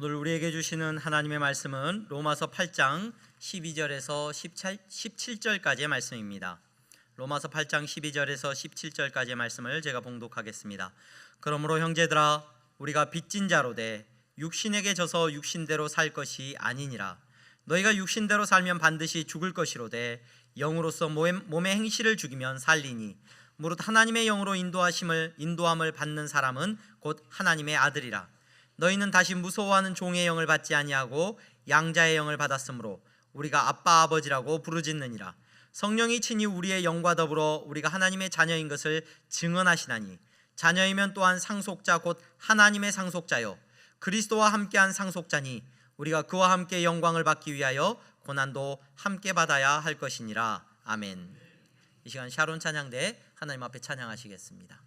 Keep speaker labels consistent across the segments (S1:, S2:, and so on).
S1: 오늘 우리에게 주시는 하나님의 말씀은 로마서 8장 12절에서 17절까지의 말씀입니다. 로마서 8장 12절에서 17절까지의 말씀을 제가 봉독하겠습니다. 그러므로 형제들아, 우리가 빚진 자로 돼 육신에게 져서 육신대로 살 것이 아니니라. 너희가 육신대로 살면 반드시 죽을 것이로되 영으로서 몸의 행실을 죽이면 살리니 무릇 하나님의 영으로 인도함을 받는 사람은 곧 하나님의 아들이라. 너희는 다시 무서워하는 종의 영을 받지 아니하고 양자의 영을 받았으므로 우리가 아빠 아버지라고 부르짖느니라. 성령이 친히 우리의 영과 더불어 우리가 하나님의 자녀인 것을 증언하시나니 자녀이면 또한 상속자 곧 하나님의 상속자요 그리스도와 함께한 상속자니 우리가 그와 함께 영광을 받기 위하여 고난도 함께 받아야 할 것이니라. 아멘. 이 시간 샤론 찬양대 하나님 앞에 찬양하시겠습니다.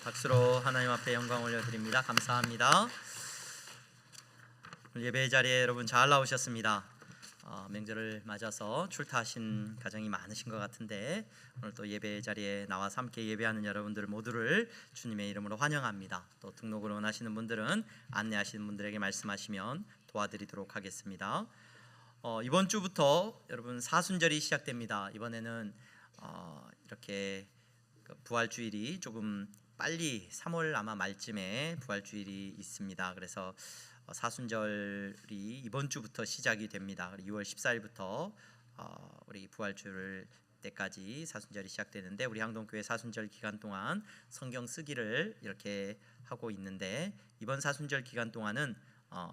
S1: 박수로 하나님 앞에 영광 올려드립니다. 감사합니다. 오늘 예배 자리에 여러분 잘 나오셨습니다. 명절을 맞아서 출타하신 가정이 많으신 것 같은데 오늘 또 예배 자리에 나와서 함께 예배하는 여러분들 모두를 주님의 이름으로 환영합니다. 또 등록을 원하시는 분들은 안내하시는 분들에게 말씀하시면 도와드리도록 하겠습니다. 이번 주부터 여러분 사순절이 시작됩니다. 이번에는 이렇게 부활주일이 조금 빨리 3월 아마 말쯤에 부활주일이 있습니다. 그래서 사순절이 이번 주부터 시작이 됩니다. 6월 14일부터 우리 부활주일 때까지 사순절이 시작되는데 우리 향동교회 사순절 기간 동안 성경 쓰기를 이렇게 하고 있는데 이번 사순절 기간 동안은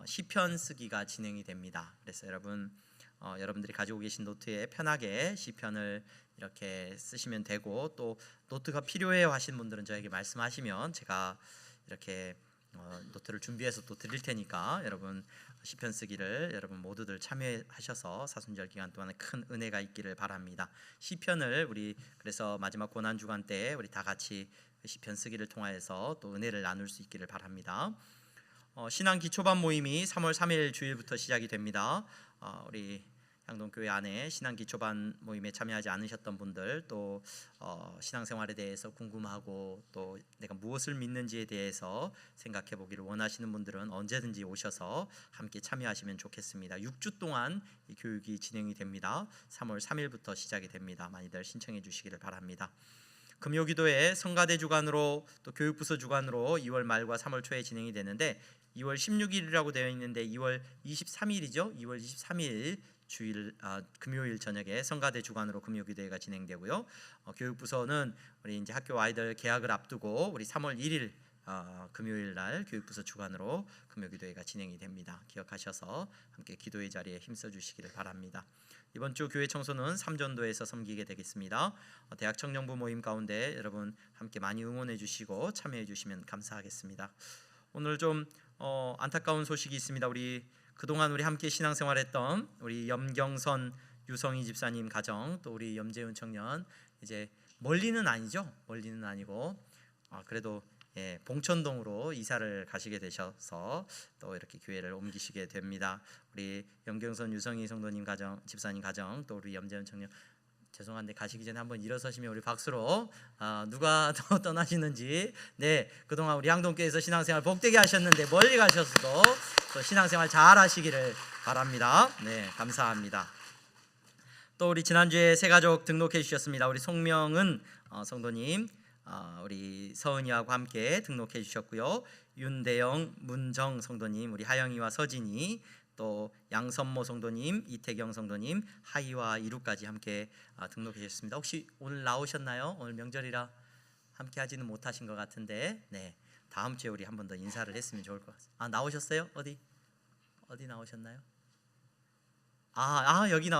S1: 시편 쓰기가 진행이 됩니다. 그래서 여러분들이 가지고 계신 노트에 편하게 시편을 이렇게 쓰시면 되고 또 노트가 필요해요 하신 분들은 저에게 말씀하시면 제가 이렇게 노트를 준비해서 또 드릴 테니까 여러분 시편 쓰기를 여러분 모두들 참여하셔서 사순절 기간 동안에 큰 은혜가 있기를 바랍니다. 시편을 우리 그래서 마지막 고난 주간 때 우리 다 같이 시편 쓰기를 통하여서 또 은혜를 나눌 수 있기를 바랍니다. 신앙 기초반 모임이 3월 3일 주일부터 시작이 됩니다. 우리 향동교회 안에 신앙 기초반 모임에 참여하지 않으셨던 분들 또 신앙생활에 대해서 궁금하고 또 내가 무엇을 믿는지에 대해서 생각해 보기를 원하시는 분들은 언제든지 오셔서 함께 참여하시면 좋겠습니다. 6주 동안 이 교육이 진행이 됩니다. 3월 3일부터 시작이 됩니다. 많이들 신청해 주시기를 바랍니다. 금요기도회 성가대 주간으로 또 교육부서 주간으로 2월 말과 3월 초에 진행이 되는데 2월 16일이라고 되어 있는데 2월 23일이죠. 2월 23일 주일 금요일 저녁에 성가대 주간으로 금요기도회가 진행되고요. 교육부서는 우리 이제 학교 아이들 개학을 앞두고 우리 3월 1일 금요일 날 교육부서 주간으로 금요기도회가 진행이 됩니다. 기억하셔서 함께 기도의 자리에 힘써 주시기를 바랍니다. 이번 주 교회 청소는 삼전도에서 섬기게 되겠습니다. 대학 청년부 모임 가운데 여러분 함께 많이 응원해 주시고 참여해 주시면 감사하겠습니다. 오늘 좀 안타까운 소식이 있습니다. 그동안 우리 함께 신앙생활했던 우리 염경선 유성희 집사님 가정 또 우리 염재훈 청년 이제 멀리는 아니죠. 멀리는 아니고 그래도 봉천동으로 이사를 가시게 되셔서 또 이렇게 교회를 옮기시게 됩니다. 우리 염경선 유성희 성도님 가정 집사님 가정 또 우리 염재훈 청년 죄송한데 가시기 전에 한번 일어서시면 우리 박수로 누가 더 떠나시는지 그동안 우리 향동교회에서 신앙생활 복되게 하셨는데 멀리 가셔서도 또 신앙생활 잘 하시기를 바랍니다. 감사합니다. 또 우리 지난주에 새 가족 등록해 주셨습니다. 우리 송명은 성도님 우리 서은이하고 함께 등록해 주셨고요. 윤대영, 문정 성도님, 우리 하영이와 서진이 또 양선모 성도님, 이태경 성도님, 하이와 이루까지 함께 등록해 주셨습니다. 혹시 오늘 나오셨나요? 오늘 명절이라 함께 하지는 못하신 것 같은데 다음 주에 우리 한 번 더 인사를 했으면 좋을 것 같습니다. 나오셨어요? 어디 나오셨나요? 여기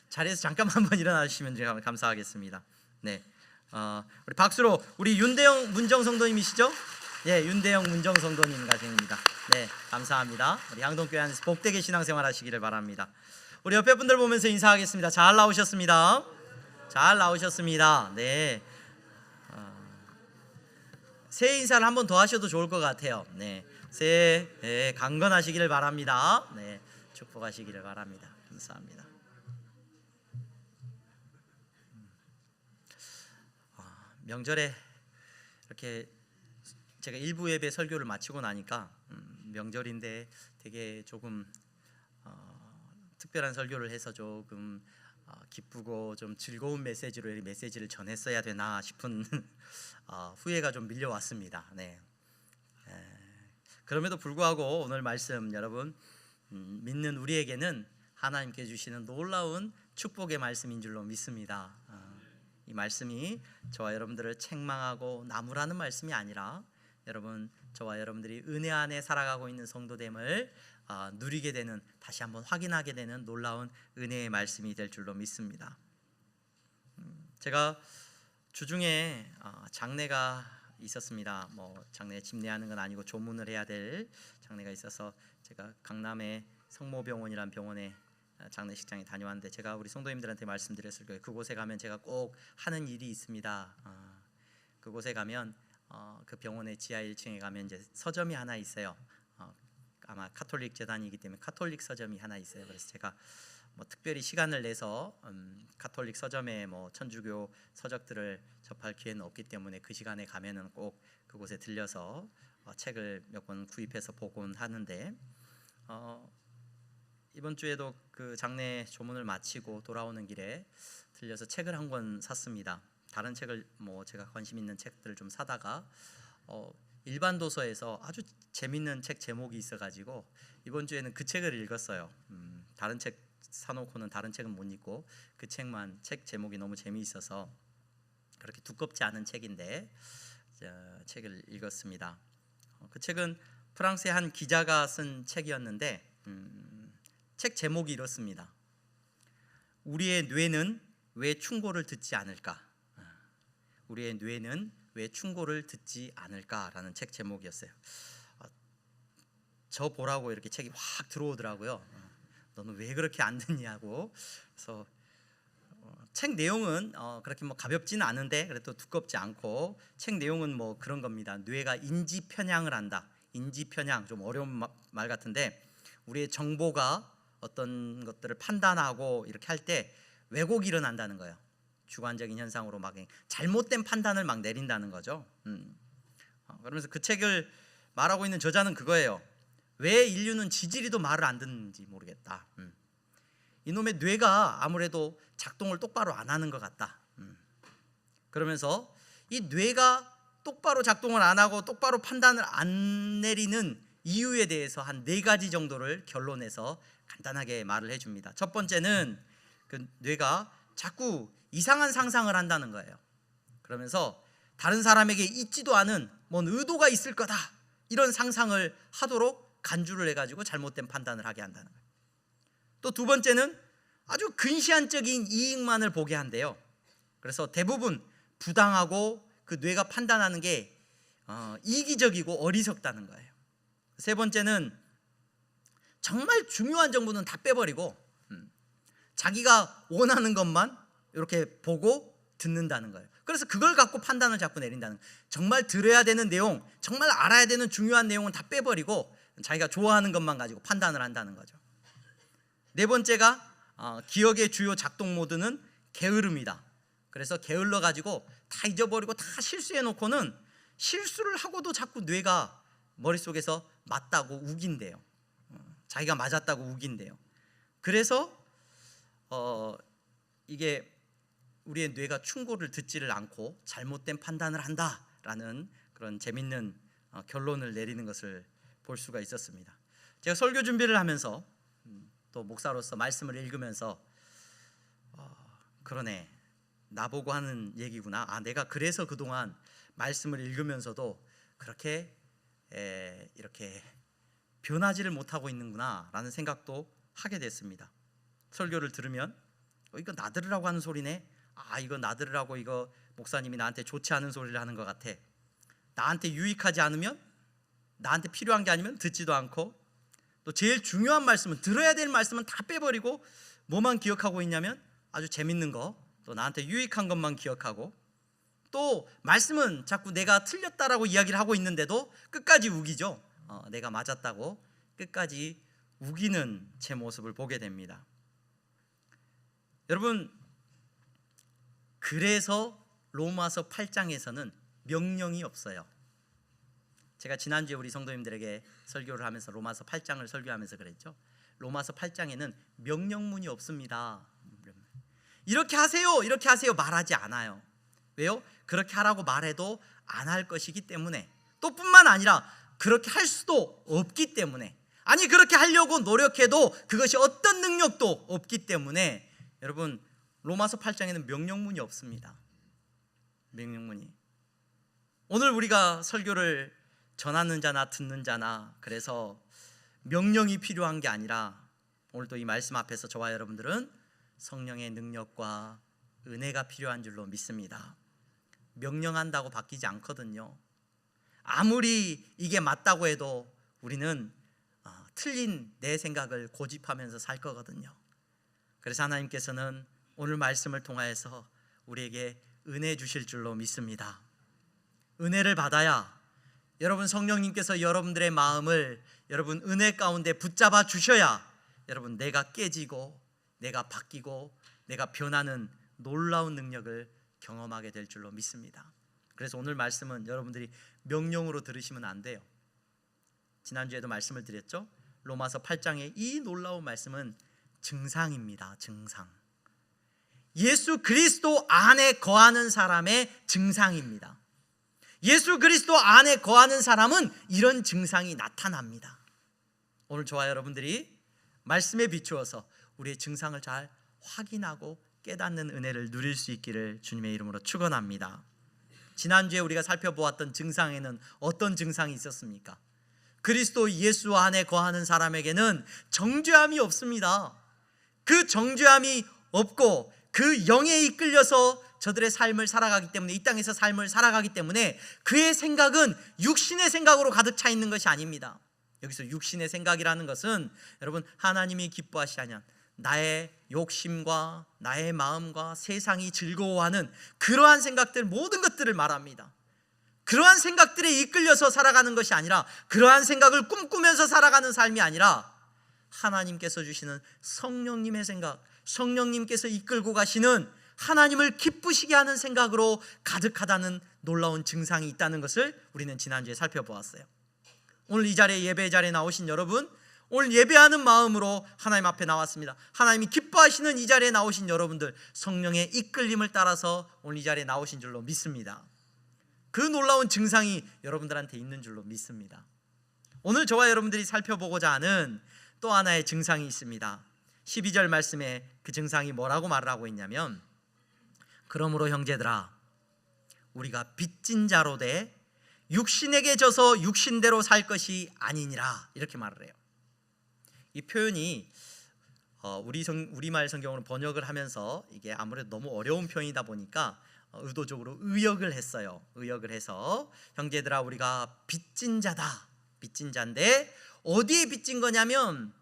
S1: 자리에서 잠깐만 한번 일어나 주시면 제가 감사하겠습니다. 우리 박수로 우리 윤대영 문정 성도님이시죠? 윤대영 문정 성도님 가정입니다. 감사합니다. 우리 향동교회 안에서 복되게 신앙생활 하시기를 바랍니다. 우리 옆에 분들 보면서 인사하겠습니다. 잘 나오셨습니다. 잘 나오셨습니다. 새해 인사를 한 번 더 하셔도 좋을 것 같아요. 새해 강건하시기를 바랍니다. 축복하시기를 바랍니다. 감사합니다. 명절에 이렇게 제가 일부 예배 설교를 마치고 나니까 명절인데 되게 조금 특별한 설교를 해서 조금 기쁘고 좀 즐거운 메시지로 이 메시지를 전했어야 되나 싶은 후회가 좀 밀려왔습니다. 그럼에도 불구하고 오늘 말씀 여러분 믿는 우리에게는 하나님께 주시는 놀라운 축복의 말씀인 줄로 믿습니다. 이 말씀이 저와 여러분들을 책망하고 나무라는 말씀이 아니라 여러분 저와 여러분들이 은혜 안에 살아가고 있는 성도됨을 누리게 되는 다시 한번 확인하게 되는 놀라운 은혜의 말씀이 될 줄로 믿습니다. 제가 주중에 장례가 있었습니다. 장례 집례하는 건 아니고 조문을 해야 될 장례가 있어서 제가 강남의 성모병원이라는 병원에 장례식장에 다녀왔는데 제가 우리 성도님들한테 말씀드렸을 거예요. 그곳에 가면 제가 꼭 하는 일이 있습니다. 그곳에 가면 그 병원의 지하 1층에 가면 이제 서점이 하나 있어요. 아마 카톨릭 재단이기 때문에 카톨릭 서점이 하나 있어요. 그래서 제가 특별히 시간을 내서 카톨릭 서점에 천주교 서적들을 접할 기회는 없기 때문에 그 시간에 가면은 꼭 그곳에 들려서 책을 몇 권 구입해서 보곤 하는데 이번 주에도 그 장례 조문을 마치고 돌아오는 길에 들려서 책을 한 권 샀습니다. 다른 책을 제가 관심 있는 책들을 좀 사다가 일반 도서에서 아주 재밌는 책 제목이 있어가지고 이번 주에는 그 책을 읽었어요. 다른 책 사놓고는 다른 책은 못 읽고 그 책 제목이 너무 재미있어서 그렇게 두껍지 않은 책인데 책을 읽었습니다. 그 책은 프랑스의 한 기자가 쓴 책이었는데 책 제목이 이렇습니다. 우리의 뇌는 왜 충고를 듣지 않을까? 우리의 뇌는 왜 충고를 듣지 않을까라는 책 제목이었어요. 저 보라고 이렇게 책이 확 들어오더라고요. 너는 왜 그렇게 안 듣냐고. 그래서 책 내용은 그렇게 가볍지는 않은데 그래도 두껍지 않고 책 내용은 그런 겁니다. 뇌가 인지 편향을 한다. 인지 편향 좀 어려운 말 같은데 우리의 정보가 어떤 것들을 판단하고 이렇게 할 때 왜곡이 일어난다는 거예요. 주관적인 현상으로 막 잘못된 판단을 막 내린다는 거죠. 그러면서 그 책을 말하고 있는 저자는 그거예요. 왜 인류는 지지리도 말을 안 듣는지 모르겠다. 이놈의 뇌가 아무래도 작동을 똑바로 안 하는 것 같다. 그러면서 이 뇌가 똑바로 작동을 안 하고 똑바로 판단을 안 내리는 이유에 대해서 한 4가지 정도를 결론내서 간단하게 말을 해줍니다. 첫 번째는 그 뇌가 자꾸 이상한 상상을 한다는 거예요. 그러면서 다른 사람에게 있지도 않은 뭔 의도가 있을 거다 이런 상상을 하도록 간주를 해가지고 잘못된 판단을 하게 한다는 거예요. 또 두 번째는 아주 근시안적인 이익만을 보게 한대요. 그래서 대부분 부당하고 그 뇌가 판단하는 게 이기적이고 어리석다는 거예요. 세 번째는 정말 중요한 정보는 다 빼버리고 자기가 원하는 것만 이렇게 보고 듣는다는 거예요. 그래서 그걸 갖고 판단을 자꾸 내린다는 거예요. 정말 들어야 되는 내용, 정말 알아야 되는 중요한 내용은 다 빼버리고 자기가 좋아하는 것만 가지고 판단을 한다는 거죠. 네 번째가 기억의 주요 작동 모드는 게으름이다. 그래서 게을러 가지고 다 잊어버리고 다 실수해 놓고는 실수를 하고도 자꾸 뇌가 머릿속에서 맞다고 우긴대요. 자기가 맞았다고 우긴대요. 그래서 이게 우리의 뇌가 충고를 듣지를 않고 잘못된 판단을 한다라는 그런 재밌는 결론을 내리는 것을 볼 수가 있었습니다. 제가 설교 준비를 하면서 또 목사로서 말씀을 읽으면서 그러네, 나보고 하는 얘기구나. 내가 그래서 그동안 말씀을 읽으면서도 그렇게 이렇게 변하지를 못하고 있는구나 라는 생각도 하게 됐습니다. 설교를 들으면 이거 나들으라고 하는 소리네. 이거 나들으라고, 이거 목사님이 나한테 좋지 않은 소리를 하는 것 같아. 나한테 유익하지 않으면, 나한테 필요한 게 아니면 듣지도 않고, 또 제일 중요한 말씀은, 들어야 될 말씀은 다 빼버리고 뭐만 기억하고 있냐면 아주 재밌는 거, 또 나한테 유익한 것만 기억하고, 또 말씀은 자꾸 내가 틀렸다라고 이야기를 하고 있는데도 끝까지 우기죠. 내가 맞았다고 끝까지 우기는 제 모습을 보게 됩니다. 여러분, 그래서 로마서 8장에서는 명령이 없어요. 제가 지난주에 우리 성도님들에게 설교를 하면서 로마서 8장을 설교하면서 그랬죠. 로마서 8장에는 명령문이 없습니다. 이렇게 하세요, 이렇게 하세요 말하지 않아요. 왜요? 그렇게 하라고 말해도 안 할 것이기 때문에, 또 뿐만 아니라 그렇게 할 수도 없기 때문에, 아니 그렇게 하려고 노력해도 그것이 어떤 능력도 없기 때문에 여러분, 로마서 8장에는 명령문이 없습니다. 명령문이. 오늘 우리가 설교를 전하는 자나 듣는 자나 그래서 명령이 필요한 게 아니라, 오늘도 이 말씀 앞에서 저와 여러분들은 성령의 능력과 은혜가 필요한 줄로 믿습니다. 명령한다고 바뀌지 않거든요. 아무리 이게 맞다고 해도 우리는 틀린 내 생각을 고집하면서 살 거거든요. 그래서 하나님께서는 오늘 말씀을 통하여서 우리에게 은혜 주실 줄로 믿습니다. 은혜를 받아야, 여러분 성령님께서 여러분들의 마음을 여러분 은혜 가운데 붙잡아 주셔야 여러분 내가 깨지고 내가 바뀌고 내가 변하는 놀라운 능력을 경험하게 될 줄로 믿습니다. 그래서 오늘 말씀은 여러분들이 명령으로 들으시면 안 돼요. 지난주에도 말씀을 드렸죠. 로마서 8장의 이 놀라운 말씀은 증상입니다. 증상. 예수 그리스도 안에 거하는 사람의 증상입니다. 예수 그리스도 안에 거하는 사람은 이런 증상이 나타납니다. 오늘 저와 여러분들이 말씀에 비추어서 우리의 증상을 잘 확인하고 깨닫는 은혜를 누릴 수 있기를 주님의 이름으로 축원합니다. 지난주에 우리가 살펴보았던 증상에는 어떤 증상이 있었습니까? 그리스도 예수 안에 거하는 사람에게는 정죄함이 없습니다. 그 정죄함이 없고 그 영에 이끌려서 저들의 삶을 살아가기 때문에, 이 땅에서 삶을 살아가기 때문에 그의 생각은 육신의 생각으로 가득 차 있는 것이 아닙니다. 여기서 육신의 생각이라는 것은 여러분, 하나님이 기뻐하시지 않는 나의 욕심과 나의 마음과 세상이 즐거워하는 그러한 생각들, 모든 것들을 말합니다. 그러한 생각들에 이끌려서 살아가는 것이 아니라, 그러한 생각을 꿈꾸면서 살아가는 삶이 아니라 하나님께서 주시는 성령님의 생각, 성령님께서 이끌고 가시는 하나님을 기쁘시게 하는 생각으로 가득하다는 놀라운 증상이 있다는 것을 우리는 지난주에 살펴보았어요. 오늘 이 자리에, 예배 자리에 나오신 여러분, 오늘 예배하는 마음으로 하나님 앞에 나왔습니다. 하나님이 기뻐하시는 이 자리에 나오신 여러분들, 성령의 이끌림을 따라서 오늘 이 자리에 나오신 줄로 믿습니다. 그 놀라운 증상이 여러분들한테 있는 줄로 믿습니다. 오늘 저와 여러분들이 살펴보고자 하는 또 하나의 증상이 있습니다. 12절 말씀에 그 증상이 뭐라고 말을 하고 있냐면, 그러므로 형제들아, 우리가 빚진 자로 돼 육신에게 져서 육신대로 살 것이 아니니라, 이렇게 말을 해요. 이 표현이 우리말 성경으로 번역을 하면서 이게 아무래도 너무 어려운 표현이다 보니까 의도적으로 의역을 했어요. 의역을 해서 형제들아, 우리가 빚진 자다, 빚진 자인데 어디에 빚진 거냐면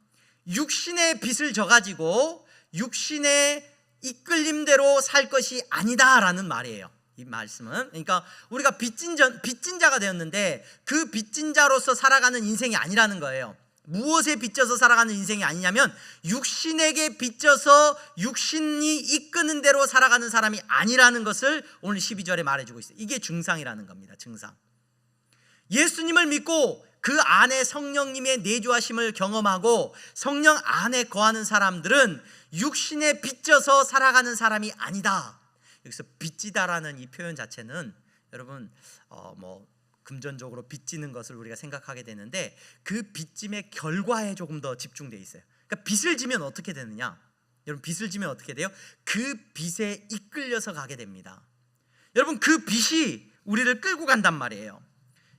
S1: 육신의 빚을 져가지고 육신의 이끌림대로 살 것이 아니다라는 말이에요. 이 말씀은, 그러니까 우리가 빚진 자가 되었는데 그 빚진 자로서 살아가는 인생이 아니라는 거예요. 무엇에 빚져서 살아가는 인생이 아니냐면 육신에게 빚져서 육신이 이끄는 대로 살아가는 사람이 아니라는 것을 오늘 12절에 말해주고 있어요. 이게 증상이라는 겁니다. 증상. 예수님을 믿고 그 안에 성령님의 내주하심을 경험하고 성령 안에 거하는 사람들은 육신에 빚져서 살아가는 사람이 아니다. 여기서 빚지다라는 이 표현 자체는 여러분 금전적으로 빚지는 것을 우리가 생각하게 되는데, 그 빚짐의 결과에 조금 더 집중되어 있어요. 그러니까 빚을 지면 어떻게 되느냐? 여러분, 빚을 지면 어떻게 돼요? 그 빚에 이끌려서 가게 됩니다. 여러분, 그 빚이 우리를 끌고 간단 말이에요.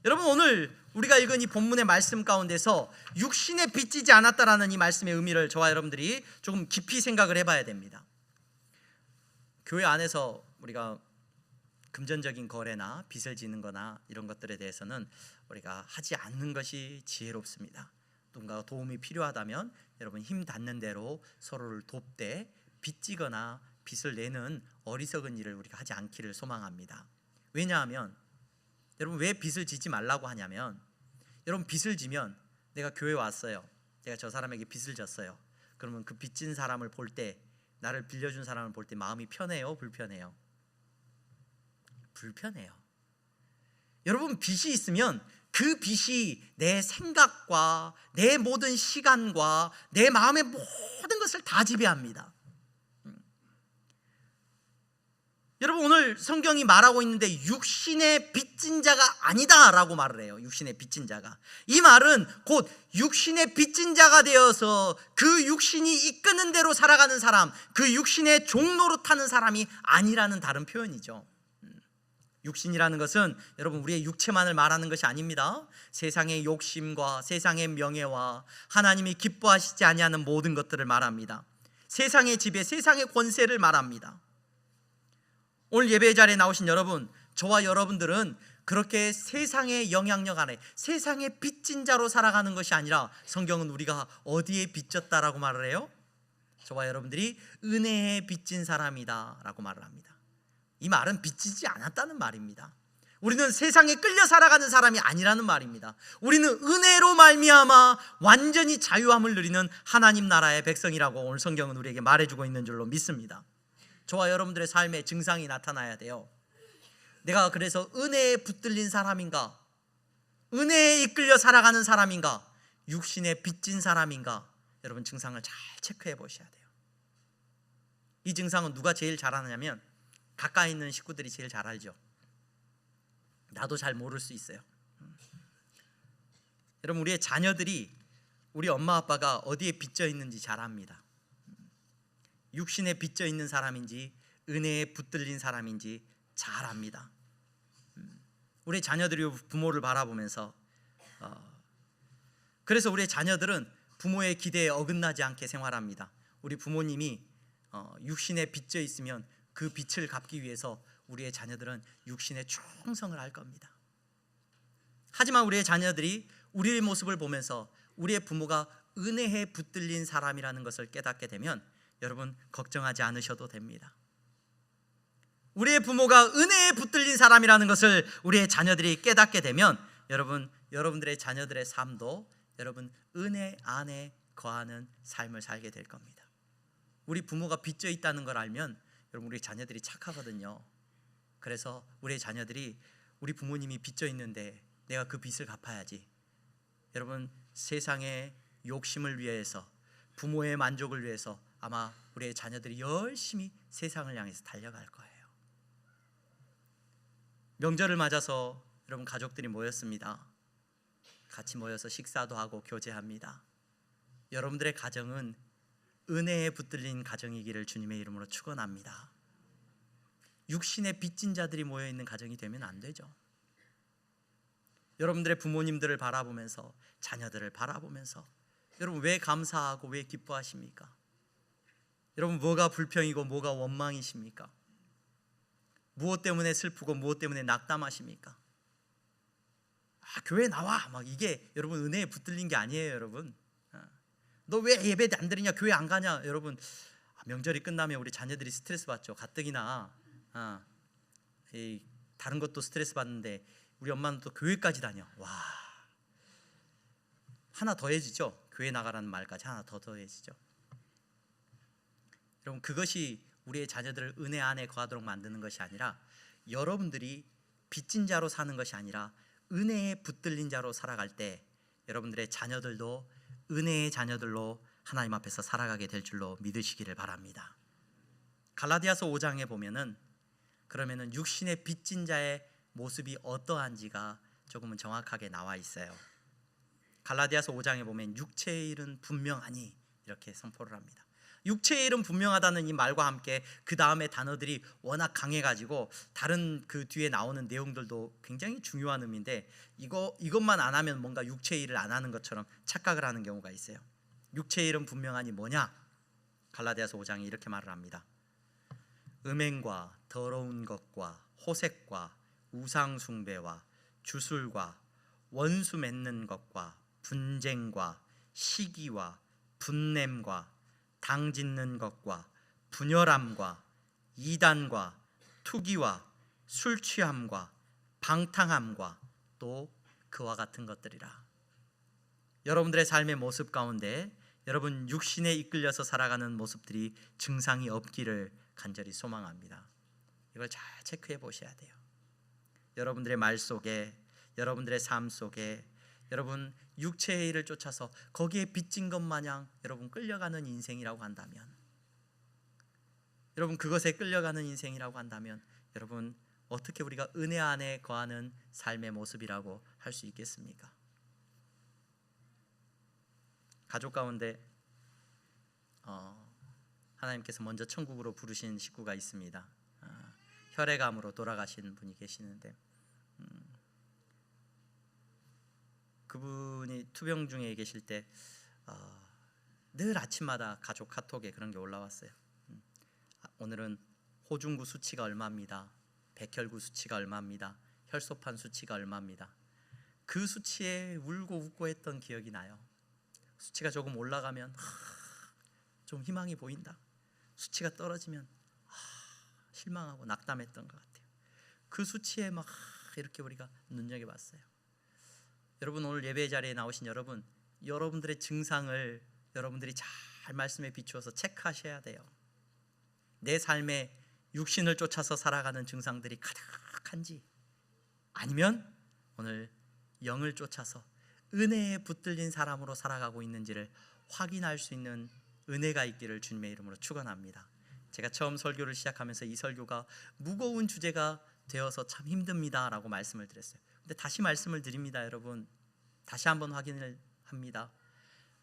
S1: 여러분, 오늘 우리가 읽은 이 본문의 말씀 가운데서 육신에 빚지지 않았다라는 이 말씀의 의미를 저와 여러분들이 조금 깊이 생각을 해봐야 됩니다. 교회 안에서 우리가 금전적인 거래나 빚을 지는 거나 이런 것들에 대해서는 우리가 하지 않는 것이 지혜롭습니다. 누군가가 도움이 필요하다면 여러분, 힘 닿는 대로 서로를 돕되 빚지거나 빚을 내는 어리석은 일을 우리가 하지 않기를 소망합니다. 왜냐하면 여러분, 왜 빚을 지지 말라고 하냐면, 여러분, 빚을 지면 내가 교회 왔어요. 내가 저 사람에게 빚을 졌어요. 그러면 그 빚진 사람을 볼 때, 나를 빌려준 사람을 볼 때 마음이 편해요? 불편해요? 불편해요. 여러분, 빚이 있으면 그 빚이 내 생각과 내 모든 시간과 내 마음의 모든 것을 다 지배합니다. 여러분, 오늘 성경이 말하고 있는데 육신의 빚진 자가 아니다라고 말을 해요. 육신의 빚진 자가. 이 말은 곧 육신의 빚진 자가 되어서 그 육신이 이끄는 대로 살아가는 사람, 그 육신의 종노릇하는 사람이 아니라는 다른 표현이죠. 육신이라는 것은 여러분, 우리의 육체만을 말하는 것이 아닙니다. 세상의 욕심과 세상의 명예와 하나님이 기뻐하시지 아니하는 모든 것들을 말합니다. 세상의 지배, 세상의 권세를 말합니다. 오늘 예배 자리에 나오신 여러분, 저와 여러분들은 그렇게 세상의 영향력 안에 세상의 빚진 자로 살아가는 것이 아니라, 성경은 우리가 어디에 빚졌다라고 말을 해요? 저와 여러분들이 은혜에 빚진 사람이다 라고 말을 합니다. 이 말은 빚지지 않았다는 말입니다. 우리는 세상에 끌려 살아가는 사람이 아니라는 말입니다. 우리는 은혜로 말미암아 완전히 자유함을 누리는 하나님 나라의 백성이라고 오늘 성경은 우리에게 말해주고 있는 줄로 믿습니다. 저와 여러분들의 삶에 증상이 나타나야 돼요. 내가 그래서 은혜에 붙들린 사람인가? 은혜에 이끌려 살아가는 사람인가? 육신에 빚진 사람인가? 여러분 증상을 잘 체크해 보셔야 돼요. 이 증상은 누가 제일 잘 아느냐면 가까이 있는 식구들이 제일 잘 알죠. 나도 잘 모를 수 있어요. 여러분 우리의 자녀들이 우리 엄마 아빠가 어디에 빚져 있는지 잘 압니다. 육신에 빚져 있는 사람인지 은혜에 붙들린 사람인지 잘 압니다. 우리 자녀들이 부모를 바라보면서 그래서 우리의 자녀들은 부모의 기대에 어긋나지 않게 생활합니다. 우리 부모님이 육신에 빚져 있으면 그 빚을 갚기 위해서 우리의 자녀들은 육신에 충성을 할 겁니다. 하지만 우리의 자녀들이 우리의 모습을 보면서 우리의 부모가 은혜에 붙들린 사람이라는 것을 깨닫게 되면 여러분 걱정하지 않으셔도 됩니다. 우리의 부모가 은혜에 붙들린 사람이라는 것을 우리의 자녀들이 깨닫게 되면 여러분들의 자녀들의 삶도 여러분 은혜 안에 거하는 삶을 살게 될 겁니다. 우리 부모가 빚져 있다는 걸 알면 여러분 우리 자녀들이 착하거든요. 그래서 우리의 자녀들이 우리 부모님이 빚져 있는데 내가 그 빚을 갚아야지. 여러분 세상의 욕심을 위해서 부모의 만족을 위해서 아마 우리의 자녀들이 열심히 세상을 향해서 달려갈 거예요. 명절을 맞아서 여러분 가족들이 모였습니다. 같이 모여서 식사도 하고 교제합니다. 여러분들의 가정은 은혜에 붙들린 가정이기를 주님의 이름으로 축원합니다. 육신의 빚진 자들이 모여있는 가정이 되면 안 되죠. 여러분들의 부모님들을 바라보면서 자녀들을 바라보면서 여러분 왜 감사하고 왜 기뻐하십니까? 여러분 뭐가 불평이고 뭐가 원망이십니까? 무엇 때문에 슬프고 무엇 때문에 낙담하십니까? 교회 나와 막 이게 여러분 은혜에 붙들린 게 아니에요. 여러분 너 왜 예배 안 드리냐, 교회 안 가냐? 여러분 명절이 끝나면 우리 자녀들이 스트레스 받죠. 가뜩이나 다른 것도 스트레스 받는데 우리 엄마는 또 교회까지 다녀. 와, 하나 더해지죠. 교회 나가라는 말까지 하나 더 더해지죠. 여러분 그것이 우리의 자녀들을 은혜 안에 거하도록 만드는 것이 아니라 여러분들이 빚진 자로 사는 것이 아니라 은혜에 붙들린 자로 살아갈 때 여러분들의 자녀들도 은혜의 자녀들로 하나님 앞에서 살아가게 될 줄로 믿으시기를 바랍니다. 갈라디아서 5장에 보면은 그러면은 육신의 빚진 자의 모습이 어떠한지가 조금은 정확하게 나와 있어요. 갈라디아서 5장에 보면 육체의 일은 분명하니 이렇게 선포를 합니다. 육체의 일은 분명하다는 이 말과 함께 그 다음에 단어들이 워낙 강해가지고 다른 그 뒤에 나오는 내용들도 굉장히 중요한 의미인데 이것만 안 하면 뭔가 육체의 일을 안 하는 것처럼 착각을 하는 경우가 있어요. 육체의 일은 분명하니 뭐냐? 갈라디아서 5장에 이렇게 말을 합니다. 음행과 더러운 것과 호색과 우상 숭배와 주술과 원수 맺는 것과 분쟁과 시기와 분냄과 당짓는 것과 분열함과 이단과 투기와 술 취함과 방탕함과 또 그와 같은 것들이라. 여러분들의 삶의 모습 가운데 여러분 육신에 이끌려서 살아가는 모습들이 증상이 없기를 간절히 소망합니다. 이걸 잘 체크해 보셔야 돼요. 여러분들의 말 속에, 여러분들의 삶 속에 여러분 육체의 일을 쫓아서 거기에 빚진 것 마냥 여러분 끌려가는 인생이라고 한다면, 여러분 그것에 끌려가는 인생이라고 한다면 여러분 어떻게 우리가 은혜 안에 거하는 삶의 모습이라고 할 수 있겠습니까? 가족 가운데 하나님께서 먼저 천국으로 부르신 식구가 있습니다. 혈액암으로 돌아가신 분이 계시는데 그분이 투병 중에 계실 때 늘 아침마다 가족 카톡에 그런 게 올라왔어요. 오늘은 호중구 수치가 얼마입니다. 백혈구 수치가 얼마입니다. 혈소판 수치가 얼마입니다. 그 수치에 울고 웃고 했던 기억이 나요. 수치가 조금 올라가면 좀 희망이 보인다. 수치가 떨어지면 실망하고 낙담했던 것 같아요. 그 수치에 막 이렇게 우리가 눈여겨봤어요. 여러분 오늘 예배 자리에 나오신 여러분, 여러분들의 증상을 여러분들이 잘 말씀에 비추어서 체크하셔야 돼요. 내 삶에 육신을 쫓아서 살아가는 증상들이 가득한지, 아니면 오늘 영을 쫓아서 은혜에 붙들린 사람으로 살아가고 있는지를 확인할 수 있는 은혜가 있기를 주님의 이름으로 축원합니다. 제가 처음 설교를 시작하면서 이 설교가 무거운 주제가 되어서 참 힘듭니다라고 말씀을 드렸어요. 근데 다시 말씀을 드립니다, 여러분. 다시 한번 확인을 합니다.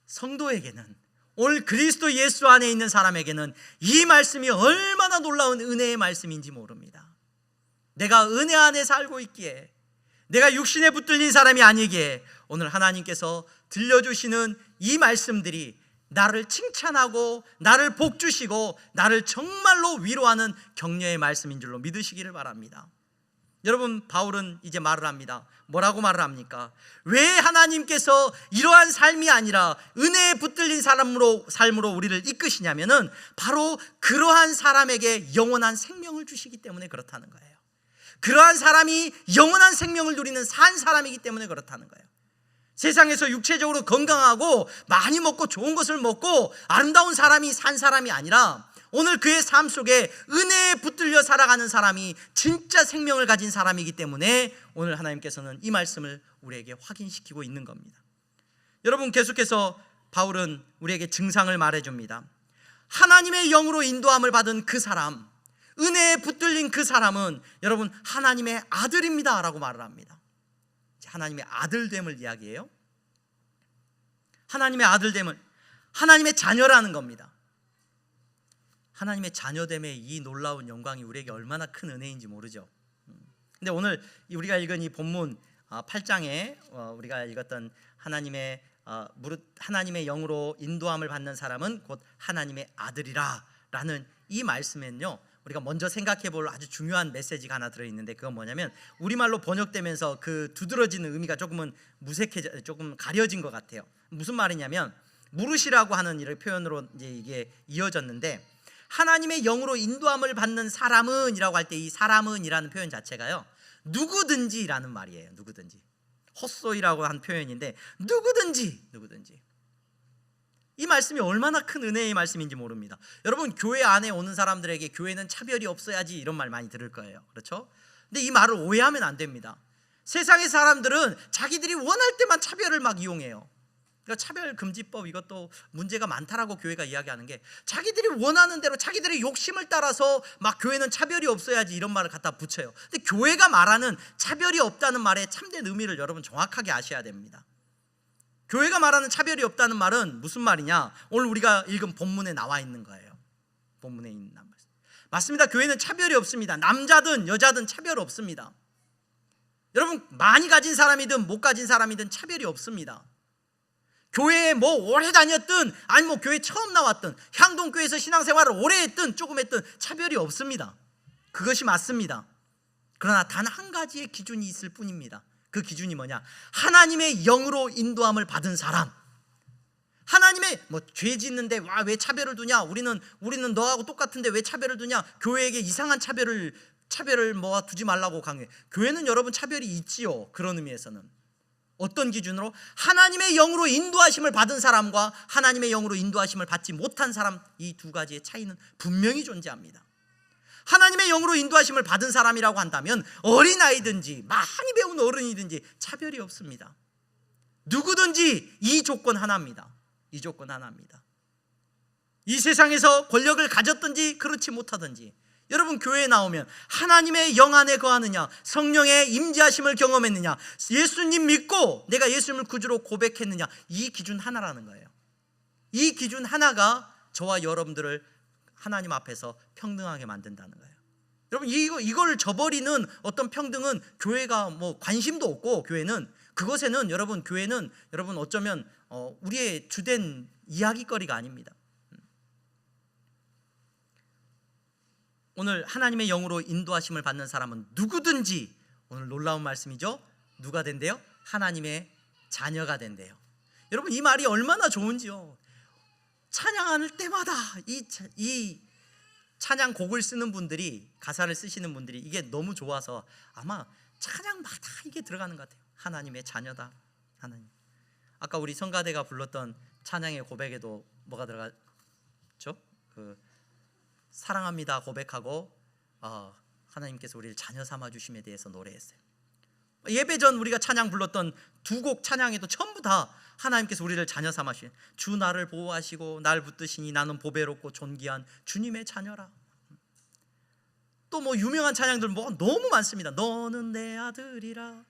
S1: 성도에게는, 오늘 그리스도 예수 안에 있는 사람에게는 이 말씀이 얼마나 놀라운 은혜의 말씀인지 모릅니다. 내가 은혜 안에 살고 있기에, 내가 육신에 붙들린 사람이 아니기에 오늘 하나님께서 들려주시는 이 말씀들이 나를 칭찬하고 나를 복주시고 나를 정말로 위로하는 격려의 말씀인 줄로 믿으시기를 바랍니다. 여러분, 바울은 이제 말을 합니다. 뭐라고 말을 합니까? 왜 하나님께서 이러한 삶이 아니라 은혜에 붙들린 삶으로 우리를 이끄시냐면은 바로 그러한 사람에게 영원한 생명을 주시기 때문에 그렇다는 거예요. 그러한 사람이 영원한 생명을 누리는 산 사람이기 때문에 그렇다는 거예요. 세상에서 육체적으로 건강하고 많이 먹고 좋은 것을 먹고 아름다운 사람이 산 사람이 아니라 오늘 그의 삶 속에 은혜에 붙들려 살아가는 사람이 진짜 생명을 가진 사람이기 때문에 오늘 하나님께서는 이 말씀을 우리에게 확인시키고 있는 겁니다. 여러분, 계속해서 바울은 우리에게 증상을 말해줍니다. 하나님의 영으로 인도함을 받은 그 사람, 은혜에 붙들린 그 사람은 여러분 하나님의 아들입니다 라고 말을 합니다. 하나님의 아들됨을 이야기해요. 하나님의 아들됨을, 하나님의 자녀라는 겁니다. 하나님의 자녀됨의 이 놀라운 영광이 우리에게 얼마나 큰 은혜인지 모르죠. 근데 오늘 우리가 읽은 이 본문 8장에 우리가 읽었던 하나님의 영으로 인도함을 받는 사람은 곧 하나님의 아들이라 라는 이 말씀엔요, 우리가 먼저 생각해 볼 아주 중요한 메시지가 하나 들어있는데, 그건 뭐냐면 우리말로 번역되면서 그 두드러지는 의미가 조금 가려진 것 같아요. 무슨 말이냐면 무릇이라고 하는 이런 표현으로 이제 이게 이어졌는데, 하나님의 영으로 인도함을 받는 사람은 이라고 할 때 이 사람은 이라는 표현 자체가요, 누구든지라는 말이에요. 누구든지. 헛소이라고 한 표현인데 누구든지 이 말씀이 얼마나 큰 은혜의 말씀인지 모릅니다. 여러분, 교회 안에 오는 사람들에게 교회는 차별이 없어야지 이런 말 많이 들을 거예요. 그렇죠? 근데 이 말을 오해하면 안 됩니다. 세상의 사람들은 자기들이 원할 때만 차별을 막 이용해요. 그러니까 차별금지법, 이것도 문제가 많다라고 교회가 이야기하는 게, 자기들이 원하는 대로 자기들의 욕심을 따라서 막 교회는 차별이 없어야지 이런 말을 갖다 붙여요. 근데 교회가 말하는 차별이 없다는 말의 참된 의미를 여러분 정확하게 아셔야 됩니다. 교회가 말하는 차별이 없다는 말은 무슨 말이냐? 오늘 우리가 읽은 본문에 나와 있는 거예요. 본문에 있는 말씀. 맞습니다. 교회는 차별이 없습니다. 남자든 여자든 차별 없습니다. 여러분, 많이 가진 사람이든 못 가진 사람이든 차별이 없습니다. 교회에 뭐 오래 다녔든 아니 뭐 교회 처음 나왔든 향동교회에서 신앙생활을 오래 했든 조금 했든 차별이 없습니다. 그것이 맞습니다. 그러나 단 한 가지의 기준이 있을 뿐입니다. 그 기준이 뭐냐? 하나님의 영으로 인도함을 받은 사람. 하나님의 죄 짓는데 왜 차별을 두냐? 우리는 너하고 똑같은데 왜 차별을 두냐? 교회에게 이상한 차별을 두지 말라고 강요해. 교회는 여러분 차별이 있지요. 그런 의미에서는 어떤 기준으로? 하나님의 영으로 인도하심을 받은 사람과 하나님의 영으로 인도하심을 받지 못한 사람, 이 두 가지의 차이는 분명히 존재합니다. 하나님의 영으로 인도하심을 받은 사람이라고 한다면 어린아이든지 많이 배운 어른이든지 차별이 없습니다. 누구든지 이 조건 하나입니다. 이 조건 하나입니다. 이 세상에서 권력을 가졌든지 그렇지 못하든지, 여러분 교회에 나오면 하나님의 영 안에 거하느냐, 성령의 임재하심을 경험했느냐, 예수님 믿고 내가 예수님을 구주로 고백했느냐, 이 기준 하나라는 거예요. 이 기준 하나가 저와 여러분들을 하나님 앞에서 평등하게 만든다는 거예요. 여러분, 이걸 저버리는 어떤 평등은 교회가 관심도 없고, 그것에는 여러분, 교회는 여러분 어쩌면 우리의 주된 이야기거리가 아닙니다. 오늘 하나님의 영으로 인도하심을 받는 사람은 누구든지, 오늘 놀라운 말씀이죠, 누가 된대요? 하나님의 자녀가 된대요. 여러분, 이 말이 얼마나 좋은지요. 찬양할 때마다 이 찬양곡을 쓰는 분들이, 가사를 쓰시는 분들이 이게 너무 좋아서 아마 찬양마다 이게 들어가는 것 같아요. 하나님의 자녀다. 하나님. 아까 우리 성가대가 불렀던 찬양의 고백에도 뭐가 들어갔죠? 사랑합니다 고백하고 하나님께서 우리를 자녀 삼아 주심에 대해서 노래했어요. 예배 전 우리가 찬양 불렀던 두 곡 찬양에도 전부 다 하나님께서 우리를 자녀 삼으신, 주 나를 보호하시고 날 붙드시니 나는 보배롭고 존귀한 주님의 자녀라. 또 뭐 유명한 찬양들 뭐 너무 많습니다. 너는 내 아들이라.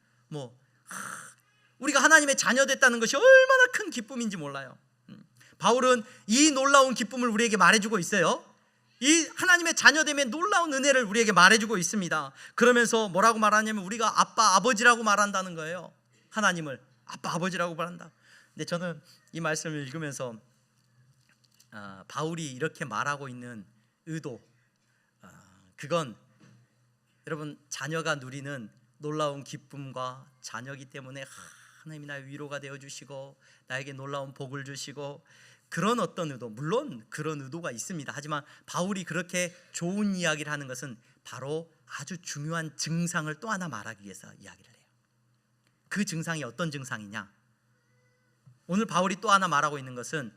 S1: 우리가 하나님의 자녀 됐다는 것이 얼마나 큰 기쁨인지 몰라요. 바울은 이 놀라운 기쁨을 우리에게 말해주고 있어요. 이 하나님의 자녀됨의 놀라운 은혜를 우리에게 말해주고 있습니다. 그러면서 뭐라고 말하냐면 우리가 아빠 아버지라고 말한다는 거예요. 하나님을 아빠 아버지라고 말한다. 근데 저는 이 말씀을 읽으면서 바울이 이렇게 말하고 있는 의도, 그건 여러분 자녀가 누리는 놀라운 기쁨과 자녀이기 때문에 하나님이 나의 위로가 되어주시고 나에게 놀라운 복을 주시고 그런 어떤 의도, 물론 그런 의도가 있습니다. 하지만 바울이 그렇게 좋은 이야기를 하는 것은 바로 아주 중요한 증상을 또 하나 말하기 위해서 이야기를 해요. 그 증상이 어떤 증상이냐? 오늘 바울이 또 하나 말하고 있는 것은,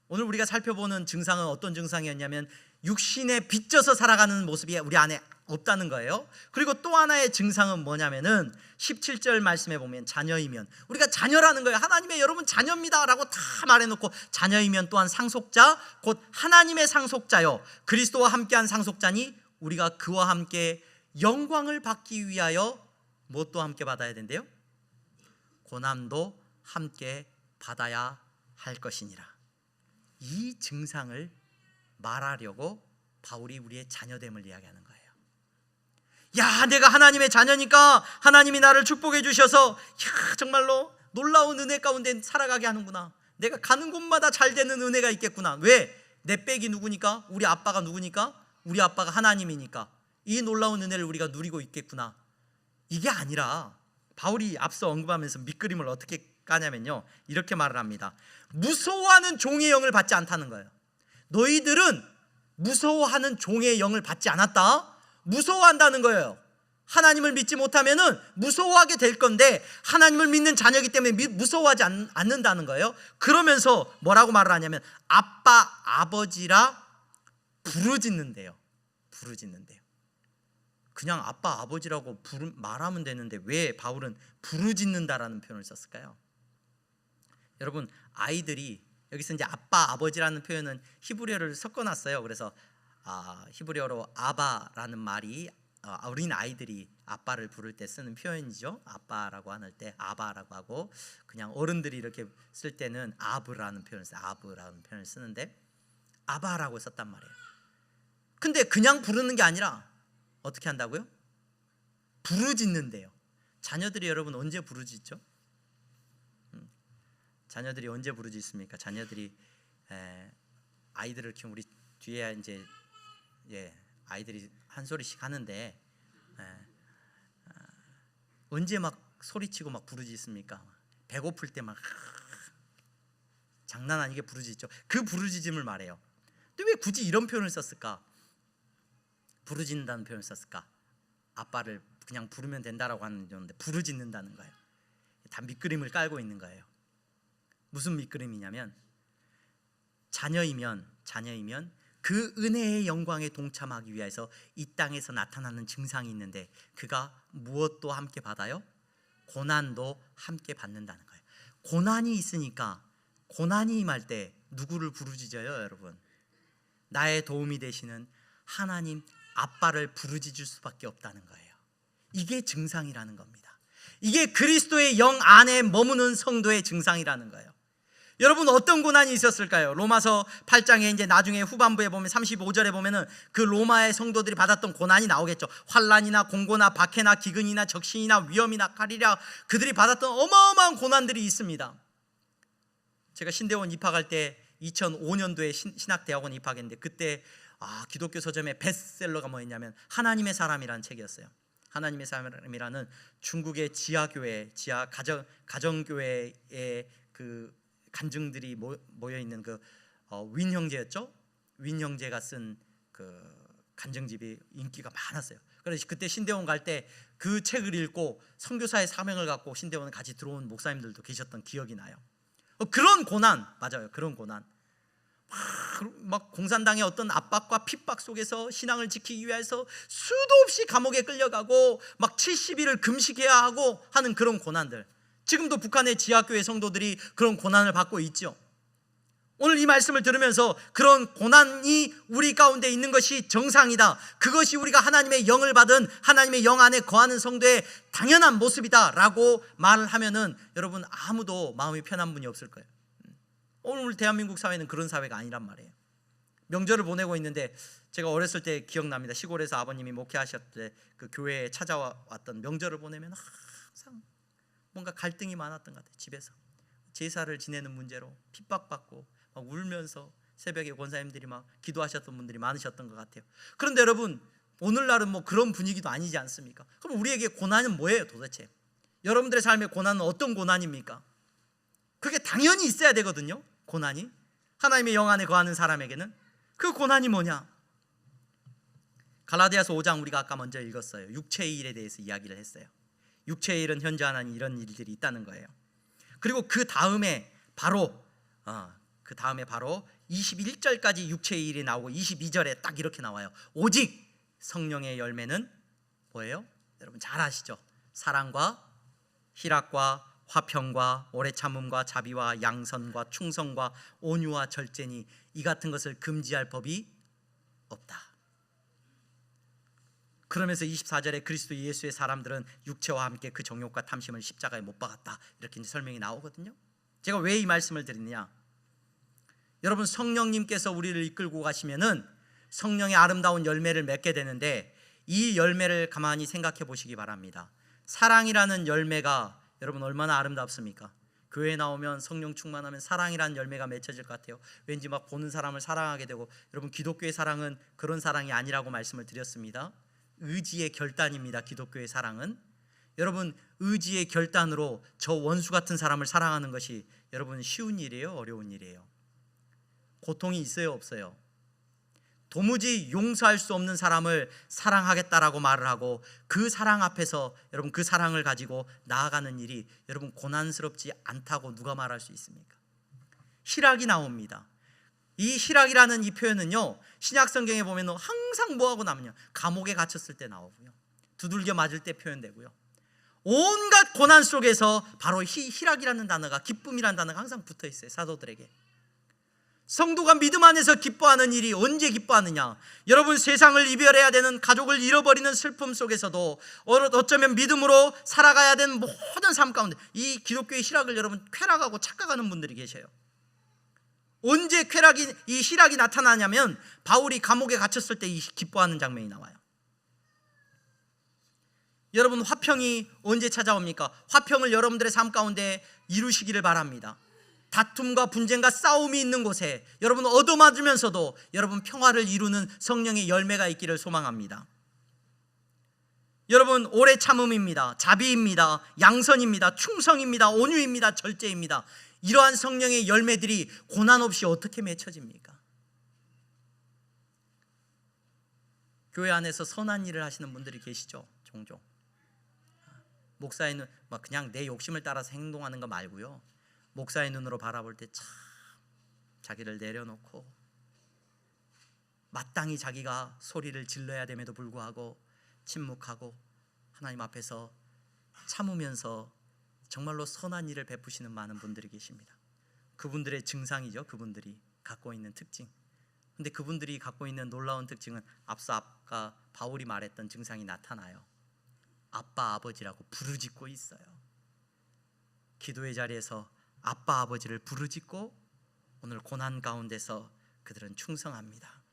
S1: 오늘 우리가 살펴보는 증상은 어떤 증상이었냐면 육신에 빚져서 살아가는 모습이 우리 안에 없다는 거예요. 그리고 또 하나의 증상은 뭐냐면은 17절 말씀에 보면 자녀이면, 우리가 자녀라는 거예요. 하나님의 여러분 자녀입니다 라고 다 말해놓고 자녀이면 또한 상속자 곧 하나님의 상속자요 그리스도와 함께한 상속자니 우리가 그와 함께 영광을 받기 위하여 무엇도 함께 받아야 된대요? 고난도 함께 받아야 할 것이니라. 이 증상을 말하려고 바울이 우리의 자녀됨을 이야기하는 거예요. 야, 내가 하나님의 자녀니까 하나님이 나를 축복해 주셔서 정말로 놀라운 은혜 가운데 살아가게 하는구나. 내가 가는 곳마다 잘 되는 은혜가 있겠구나. 왜? 내 백이 누구니까? 우리 아빠가 누구니까? 우리 아빠가 하나님이니까 이 놀라운 은혜를 우리가 누리고 있겠구나. 이게 아니라 바울이 앞서 언급하면서 밑그림을 어떻게 까냐면요, 이렇게 말을 합니다. 무서워하는 종의 영을 받지 않다는 거예요. 너희들은 무서워하는 종의 영을 받지 않았다. 무서워한다는 거예요. 하나님을 믿지 못하면은 무서워하게 될 건데 하나님을 믿는 자녀이기 때문에 무서워하지 않는다는 거예요. 그러면서 뭐라고 말을 하냐면 아빠 아버지라 부르짖는데요. 부르짖는데요. 그냥 아빠 아버지라고 말하면 되는데 왜 바울은 부르짖는다라는 표현을 썼을까요? 여러분, 아이들이 여기서 이제 아빠 아버지라는 표현은 히브리어를 섞어놨어요. 그래서 히브리어로 아바라는 말이 어린 아이들이 아빠를 부를 때 쓰는 표현이죠. 아빠라고 할 때 아바라고 하고, 그냥 어른들이 이렇게 쓸 때는 아브라는 표현을 써요. 아브라는 표현을 쓰는데 아바라고 썼단 말이에요. 근데 그냥 부르는 게 아니라 어떻게 한다고요? 부르짖는데요. 자녀들이 여러분 언제 부르짖죠? 자녀들이 언제 부르짖습니까? 자녀들이 아이들을 키우면 우리 뒤에 이제 아이들이 한 소리씩 하는데 언제 막 소리치고 막 부르짖습니까? 배고플 때 막 장난 아니게 부르짖죠. 그 부르짖음을 말해요. 근데 왜 굳이 이런 표현을 썼을까? 부르짖는다는 표현을 썼을까? 아빠를 그냥 부르면 된다라고 하는 건데 부르짖는다는 거예요. 다 밑그림을 깔고 있는 거예요. 무슨 밑그림이냐면 자녀이면 그 은혜의 영광에 동참하기 위해서 이 땅에서 나타나는 증상이 있는데 그가 무엇도 함께 받아요? 고난도 함께 받는다는 거예요. 고난이 있으니까 고난이 임할 때 누구를 부르짖어요, 여러분? 나의 도움이 되시는 하나님 아빠를 부르짖을 수밖에 없다는 거예요. 이게 증상이라는 겁니다. 이게 그리스도의 영 안에 머무는 성도의 증상이라는 거예요. 여러분, 어떤 고난이 있었을까요? 로마서 8장에 이제 나중에 후반부에 보면 35절에 보면은 그 로마의 성도들이 받았던 고난이 나오겠죠. 환난이나 공고나 박해나 기근이나 적신이나 위험이나 칼이라 그들이 받았던 어마어마한 고난들이 있습니다. 제가 신대원 입학할 때 2005년도에 신학대학원 입학했는데 그때 기독교 서점의 베스트셀러가 뭐였냐면 하나님의 사람이라는 책이었어요. 하나님의 사람이라는 중국의 지하교회, 가정교회의 그 간증들이 모여 있는 그 윈 형제였죠. 윈 형제가 쓴 그 간증집이 인기가 많았어요. 그래서 그때 신대원 갈 때 그 책을 읽고 선교사의 사명을 갖고 신대원에 같이 들어온 목사님들도 계셨던 기억이 나요. 그런 고난, 맞아요. 그런 고난. 막 공산당의 어떤 압박과 핍박 속에서 신앙을 지키기 위해서 수도 없이 감옥에 끌려가고 막 70일을 금식해야 하고 하는 그런 고난들, 지금도 북한의 지하교회 성도들이 그런 고난을 받고 있죠. 오늘 이 말씀을 들으면서 그런 고난이 우리 가운데 있는 것이 정상이다, 그것이 우리가 하나님의 영을 받은 하나님의 영 안에 거하는 성도의 당연한 모습이다 라고 말을 하면은 여러분 아무도 마음이 편한 분이 없을 거예요. 오늘 우리 대한민국 사회는 그런 사회가 아니란 말이에요. 명절을 보내고 있는데 제가 어렸을 때 기억납니다. 시골에서 아버님이 목회하셨을 때 그 교회에 찾아왔던 명절을 보내면 항상 뭔가 갈등이 많았던 것 같아요. 집에서 제사를 지내는 문제로 핍박받고 막 울면서 새벽에 권사님들이 막 기도하셨던 분들이 많으셨던 것 같아요. 그런데 여러분 오늘날은 뭐 그런 분위기도 아니지 않습니까? 그럼 우리에게 고난은 뭐예요 도대체? 여러분들의 삶의 고난은 어떤 고난입니까? 그게 당연히 있어야 되거든요. 고난이 하나님의 영 안에 거하는 사람에게는 그 고난이 뭐냐? 갈라디아서 5장 우리가 아까 먼저 읽었어요. 육체의 일에 대해서 이야기를 했어요. 육체의 일은 현재 하나님 이런 일들이 있다는 거예요. 그리고 그 다음에 바로 21절까지 육체의 일이 나오고 22절에 딱 이렇게 나와요. 오직 성령의 열매는 뭐예요? 여러분 잘 아시죠? 사랑과 희락과 화평과 오래 참음과 자비와 양선과 충성과 온유와 절제니 이 같은 것을 금지할 법이 없다. 그러면서 24절에 그리스도 예수의 사람들은 육체와 함께 그 정욕과 탐심을 십자가에 못 박았다, 이렇게 설명이 나오거든요. 제가 왜 이 말씀을 드리느냐? 여러분 성령님께서 우리를 이끌고 가시면은 성령의 아름다운 열매를 맺게 되는데 이 열매를 가만히 생각해 보시기 바랍니다. 사랑이라는 열매가 여러분 얼마나 아름답습니까? 교회에 나오면 성령 충만하면 사랑이라는 열매가 맺혀질 것 같아요. 왠지 막 보는 사람을 사랑하게 되고, 여러분 기독교의 사랑은 그런 사랑이 아니라고 말씀을 드렸습니다. 의지의 결단입니다. 기독교의 사랑은 여러분 의지의 결단으로 저 원수 같은 사람을 사랑하는 것이 여러분 쉬운 일이에요? 어려운 일이에요? 고통이 있어요? 없어요? 도무지 용서할 수 없는 사람을 사랑하겠다라고 말을 하고 그 사랑 앞에서 여러분 그 사랑을 가지고 나아가는 일이 여러분 고난스럽지 않다고 누가 말할 수 있습니까? 희락이 나옵니다. 이 희락이라는 이 표현은요 신약 성경에 보면 항상 뭐하고 나면요 감옥에 갇혔을 때 나오고요, 두들겨 맞을 때 표현되고요, 온갖 고난 속에서 바로 희락이라는 단어가, 기쁨이라는 단어가 항상 붙어 있어요. 사도들에게 성도가 믿음 안에서 기뻐하는 일이 언제 기뻐하느냐? 여러분 세상을 이별해야 되는, 가족을 잃어버리는 슬픔 속에서도 어쩌면 믿음으로 살아가야 되는 모든 삶 가운데 이 기독교의 희락을 여러분 쾌락하고 착각하는 분들이 계셔요. 언제 이 희락이 나타나냐면 바울이 감옥에 갇혔을 때 이 기뻐하는 장면이 나와요. 여러분 화평이 언제 찾아옵니까? 화평을 여러분들의 삶 가운데 이루시기를 바랍니다. 다툼과 분쟁과 싸움이 있는 곳에 여러분 얻어맞으면서도 여러분 평화를 이루는 성령의 열매가 있기를 소망합니다. 여러분 오래 참음입니다. 자비입니다. 양선입니다. 충성입니다. 온유입니다. 절제입니다. 이러한 성령의 열매들이 고난 없이 어떻게 맺혀집니까? 교회 안에서 선한 일을 하시는 분들이 계시죠. 종종 목사의 눈, 그냥 내 욕심을 따라서 행동하는 거 말고요, 목사의 눈으로 바라볼 때 참 자기를 내려놓고 마땅히 자기가 소리를 질러야 됨에도 불구하고 침묵하고 하나님 앞에서 참으면서 정말로 선한 일을 베푸시는 많은 분들이 계십니다. 그분들의 증상이죠. 그분들이 갖고 있는 특징. 근데 그분들이 갖고 있는 놀라운 특징은 앞서 아까 바울이 말했던 증상이 나타나요. 아빠 아버지라고 부르짖고 있어요. 기도의 자리에서 아빠 아버지를 부르짖고 오늘 고난 가운데서 그들은 충성합니다.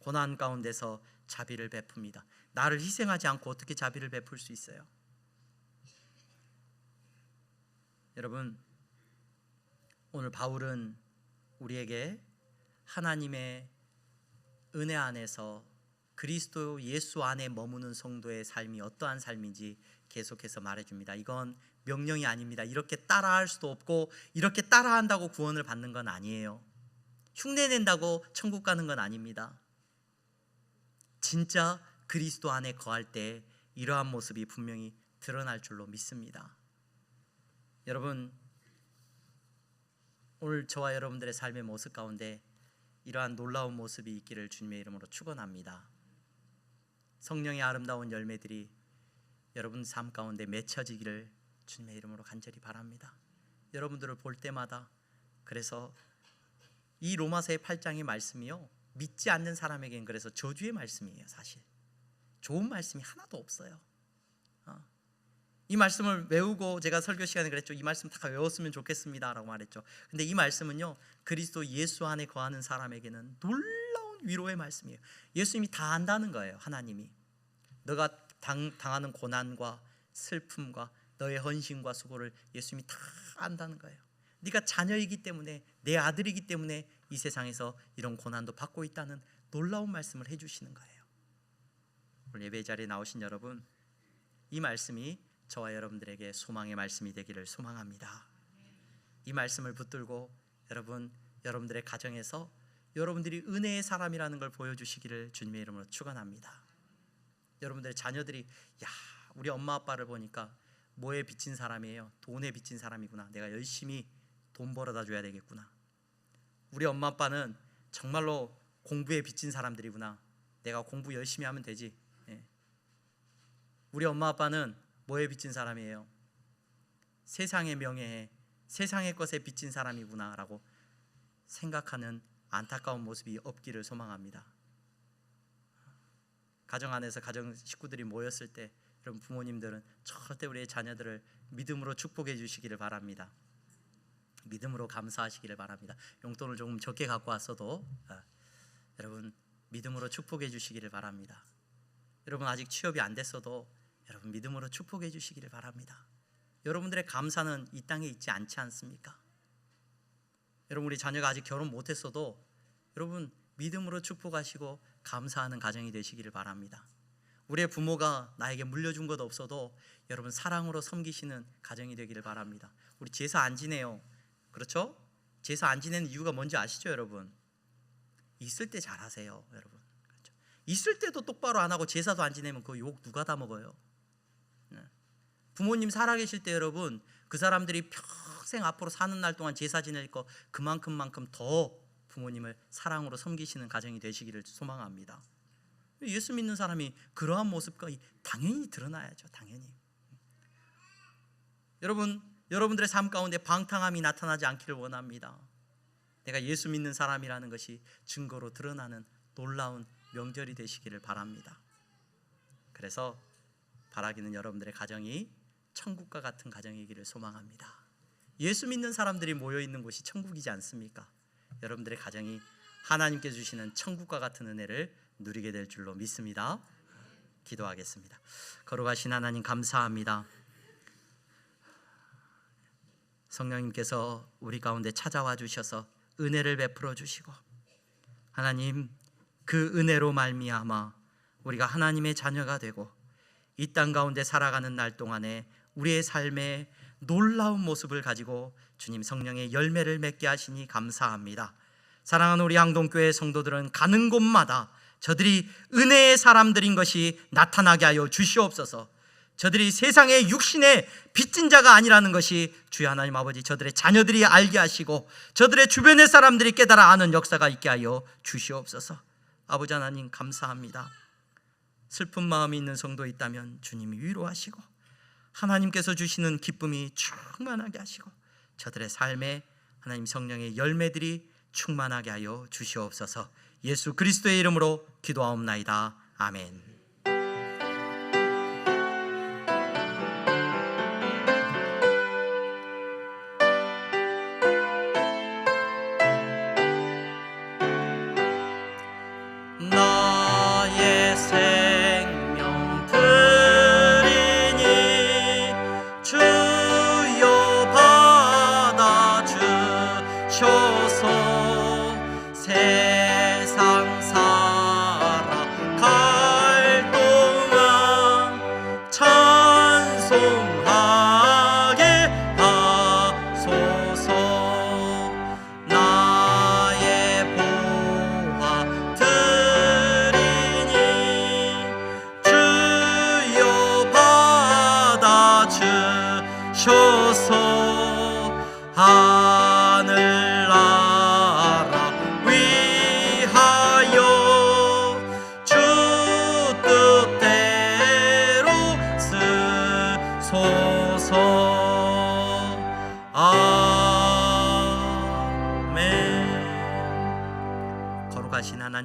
S1: 고난 가운데서 자비를 베풉니다. 나를 희생하지 않고 어떻게 자비를 베풀 수 있어요? 여러분 오늘 바울은 우리에게 하나님의 은혜 안에서 그리스도 예수 안에 머무는 성도의 삶이 어떠한 삶인지 계속해서 말해줍니다. 이건 명령이 아닙니다. 이렇게 따라할 수도 없고 이렇게 따라한다고 구원을 받는 건 아니에요. 흉내낸다고 천국 가는 건 아닙니다. 진짜 그리스도 안에 거할 때 이러한 모습이 분명히 드러날 줄로 믿습니다. 여러분 오늘 저와 여러분들의 삶의 모습 가운데 이러한 놀라운 모습이 있기를 주님의 이름으로 축원합니다. 성령의 아름다운 열매들이 여러분 삶 가운데 맺혀지기를 주님의 이름으로 간절히 바랍니다. 여러분들을 볼 때마다, 그래서 이 로마서의 8장의 말씀이요, 믿지 않는 사람에게는 그래서 저주의 말씀이에요. 사실 좋은 말씀이 하나도 없어요. 이 말씀을 외우고, 제가 설교 시간에 그랬죠. 이 말씀 다 외웠으면 좋겠습니다 라고 말했죠. 근데 이 말씀은요, 그리스도 예수 안에 거하는 사람에게는 놀라운 위로의 말씀이에요. 예수님이 다 안다는 거예요. 하나님이 너가 당하는 고난과 슬픔과 너의 헌신과 수고를 예수님이 다 안다는 거예요. 네가 자녀이기 때문에, 내 아들이기 때문에 이 세상에서 이런 고난도 받고 있다는 놀라운 말씀을 해주시는 거예요. 오늘 예배 자리에 나오신 여러분, 이 말씀이 저와 여러분들에게 소망의 말씀이 되기를 소망합니다. 이 말씀을 붙들고 여러분들의 가정에서 여러분들이 은혜의 사람이라는 걸 보여주시기를 주님의 이름으로 축원합니다. 여러분들의 자녀들이, 야, 우리 엄마 아빠를 보니까 뭐에 빚진 사람이에요? 돈에 빚진 사람이구나. 내가 열심히 돈 벌어다 줘야 되겠구나. 우리 엄마 아빠는 정말로 공부에 빚진 사람들이구나. 내가 공부 열심히 하면 되지. 우리 엄마 아빠는 뭐에 빚진 사람이에요? 세상의 명예에, 세상의 것에 빚진 사람이구나 라고 생각하는 안타까운 모습이 없기를 소망합니다. 가정 안에서 가정 식구들이 모였을 때 여러분 부모님들은 절대 우리의 자녀들을 믿음으로 축복해 주시기를 바랍니다. 믿음으로 감사하시기를 바랍니다. 용돈을 조금 적게 갖고 왔어도 여러분 믿음으로 축복해 주시기를 바랍니다. 여러분 아직 취업이 안 됐어도 여러분 믿음으로 축복해 주시기를 바랍니다. 여러분들의 감사는 이 땅에 있지 않지 않습니까? 여러분 우리 자녀가 아직 결혼 못했어도 여러분 믿음으로 축복하시고 감사하는 가정이 되시기를 바랍니다. 우리의 부모가 나에게 물려준 것 없어도 여러분 사랑으로 섬기시는 가정이 되기를 바랍니다. 우리 제사 안 지내요. 그렇죠? 제사 안 지내는 이유가 뭔지 아시죠 여러분? 있을 때 잘하세요 여러분. 그렇죠? 있을 때도 똑바로 안 하고 제사도 안 지내면 그 욕 누가 다 먹어요? 부모님 살아계실 때 여러분 그 사람들이 평생 앞으로 사는 날 동안 제사 지낼 거 그만큼 더 부모님을 사랑으로 섬기시는 가정이 되시기를 소망합니다. 예수 믿는 사람이 그러한 모습과 당연히 드러나야죠. 당연히. 여러분들의 삶 가운데 방탕함이 나타나지 않기를 원합니다. 내가 예수 믿는 사람이라는 것이 증거로 드러나는 놀라운 명절이 되시기를 바랍니다. 그래서 바라기는 여러분들의 가정이 천국과 같은 가정이기를 소망합니다. 예수 믿는 사람들이 모여있는 곳이 천국이지 않습니까? 여러분들의 가정이 하나님께 주시는 천국과 같은 은혜를 누리게 될 줄로 믿습니다. 기도하겠습니다. 거룩하신 하나님 감사합니다. 성령님께서 우리 가운데 찾아와 주셔서 은혜를 베풀어 주시고 하나님 그 은혜로 말미암아 우리가 하나님의 자녀가 되고 이 땅 가운데 살아가는 날 동안에 우리의 삶에 놀라운 모습을 가지고 주님 성령의 열매를 맺게 하시니 감사합니다. 사랑하는 우리 항동교회 성도들은 가는 곳마다 저들이 은혜의 사람들인 것이 나타나게 하여 주시옵소서. 저들이 세상의 육신의 빚진 자가 아니라는 것이 주여 하나님 아버지 저들의 자녀들이 알게 하시고 저들의 주변의 사람들이 깨달아 아는 역사가 있게 하여 주시옵소서. 아버지 하나님 감사합니다. 슬픈 마음이 있는 성도 있다면 주님이 위로하시고 하나님께서 주시는 기쁨이 충만하게 하시고 저들의 삶에 하나님 성령의 열매들이 충만하게 하여 주시옵소서. 예수 그리스도의 이름으로 기도하옵나이다. 아멘. 나의 생명 드리니 주여 받아 주셔서 세상 살아갈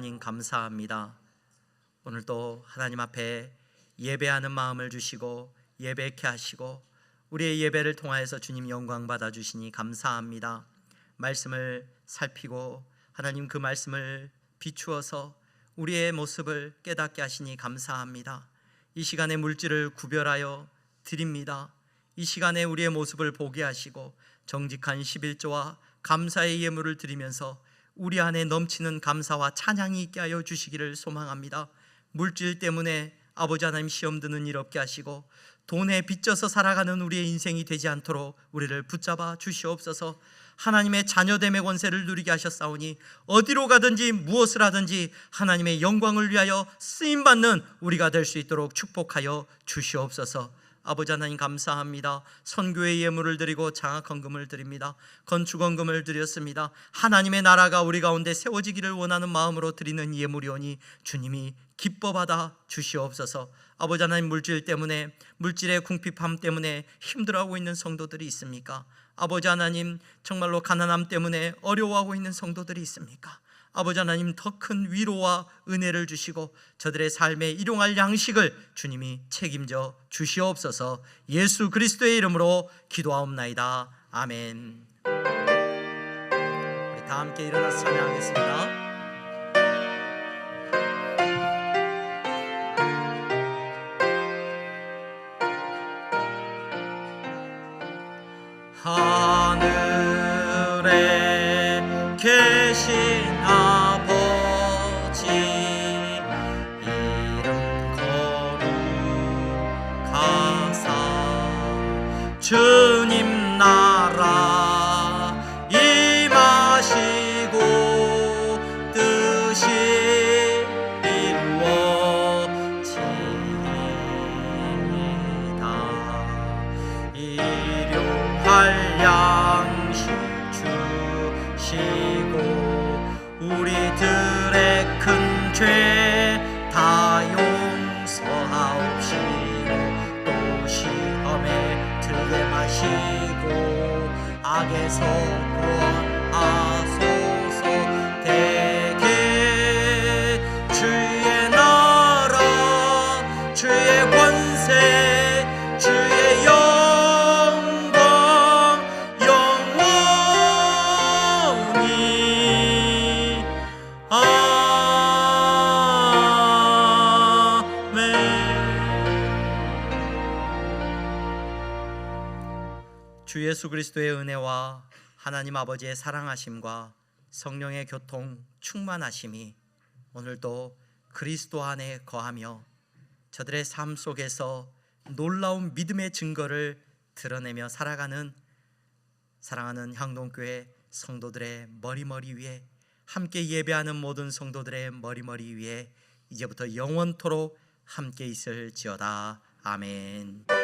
S1: 하나님 감사합니다. 오늘도 하나님 앞에 예배하는 마음을 주시고 예배케 하시고 우리의 예배를 통하여서 주님 영광 받아주시니 감사합니다. 말씀을 살피고 하나님 그 말씀을 비추어서 우리의 모습을 깨닫게 하시니 감사합니다. 이 시간에 물질을 구별하여 드립니다. 이 시간에 우리의 모습을 보게 하시고 정직한 11조와 감사의 예물을 드리면서 우리 안에 넘치는 감사와 찬양이 있게 하여 주시기를 소망합니다. 물질 때문에 아버지 하나님 시험 드는 일 없게 하시고 돈에 빚져서 살아가는 우리의 인생이 되지 않도록 우리를 붙잡아 주시옵소서. 하나님의 자녀됨의 권세를 누리게 하셨사오니 어디로 가든지 무엇을 하든지 하나님의 영광을 위하여 쓰임받는 우리가 될 수 있도록 축복하여 주시옵소서. 아버지 하나님 감사합니다. 선교의 예물을 드리고 장학헌금을 드립니다. 건축헌금을 드렸습니다. 하나님의 나라가 우리 가운데 세워지기를 원하는 마음으로 드리는 예물이오니 주님이 기뻐 받아 주시옵소서. 아버지 하나님 물질 때문에 물질의 궁핍함 때문에 힘들어하고 있는 성도들이 있습니까? 아버지 하나님 정말로 가난함 때문에 어려워하고 있는 성도들이 있습니까? 아버지 하나님 더 큰 위로와 은혜를 주시고 저들의 삶에 일용할 양식을 주님이 책임져 주시옵소서. 예수 그리스도의 이름으로 기도하옵나이다. 아멘. 우리 다 함께 일어나서 찬양하겠습니다. 하늘에 계신 아버지 이름 거룩하사 주님 나라 임하시고 뜻이 이루어지이다. 일용할 양식 주시고 우리들의 큰 죄 다 용서하옵시고 또 시험에 들게 마시고 악에서 구원하소서. 대개 주의 나라 주의 권세 주의 영광 영원히 주 예수 그리스도의 은혜와 하나님 아버지의 사랑하심과 성령의 교통 충만하심이 오늘도 그리스도 안에 거하며 저들의 삶 속에서 놀라운 믿음의 증거를 드러내며 살아가는 사랑하는 향동교회 성도들의 머리머리 위에 함께 예배하는 모든 성도들의 머리머리 위에 이제부터 영원토록 함께 있을지어다. 아멘.